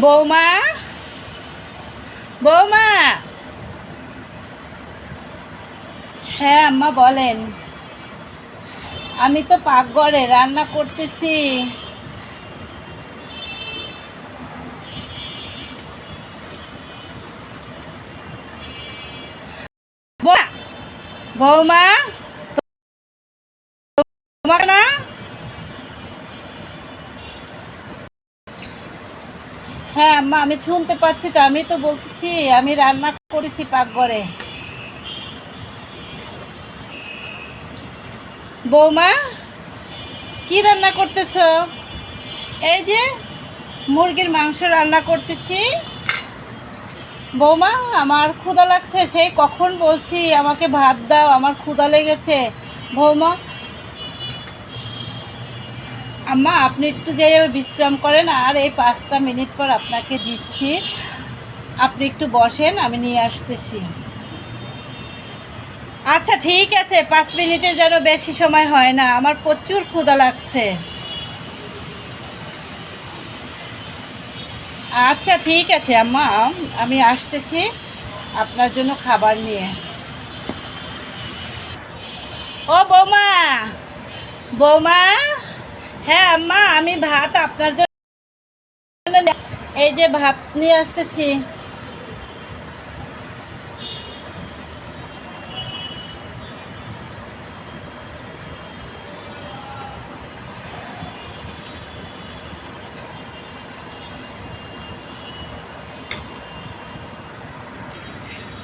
বৌমা, বৌমা। হ্যাঁ আম্মা বলেন। আমি তো পাকঘরে রান্না করতেছি। বৌমা, তোমাকে না। হ্যাঁ আম্মা আমি শুনতে পাচ্ছি, তো আমি তো বলতেছি আমি রান্না করেছি পাকঘরে। বৌমা, কি রান্না করতেছো? এই যে মুরগির মাংস রান্না করতেছি। বৌমা, আমার ক্ষুধা লাগছে, সেই কখন বলছি আমাকে ভাত দাও, আমার ক্ষুধা লেগেছে। বৌমা, আম্মা আপনি একটু যেয়ে বিশ্রাম করেন, আর এই 5টা মিনিট পর আপনাকে দিচ্ছি। আপনি একটু বসেন, আমি নিয়ে আসতেছি। আচ্ছা ঠিক আছে, 5 মিনিটের যেন বেশি সময় হয় না, আমার প্রচুর ক্ষুধা লাগছে। আচ্ছা ঠিক আছে আম্মা, আমি আসতেছি আপনার জন্য খাবার নিয়ে। ও বৌমা, বৌমা। হ্যাঁ আম্মা, আমি ভাত আপনার জন্য এই যে ভাত নিয়ে আসতেছি।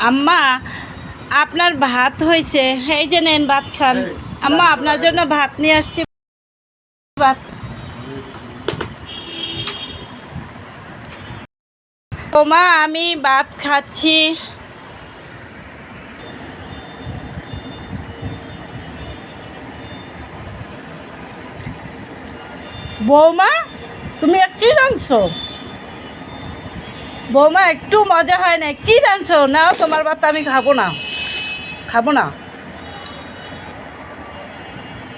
আম্মা আপনার ভাত হয়েছে, এই যে নেন ভাত খান। আম্মা আপনার জন্য ভাত নিয়ে আসছি, ভাত। বৌমা আমি ভাত খাচ্ছি। বৌমা তুমি কি রাঁধছো? বৌমা একটু মজা হয় না, কি রাঁধছো? নাও তোমার ভাত, আমি খাবো না, খাবো না।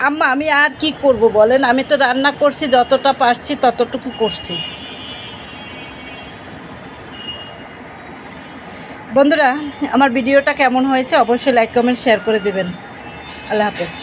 আম্মা আমি আর কি করব বলেন, আমি তো রান্না করছি, যতটা পারছি ততটুকু করছি। বন্ধুরা, আমার ভিডিওটা কেমন হয়েছে অবশ্যই লাইক কমেন্ট শেয়ার করে দেবেন। আল্লাহ হাফেজ।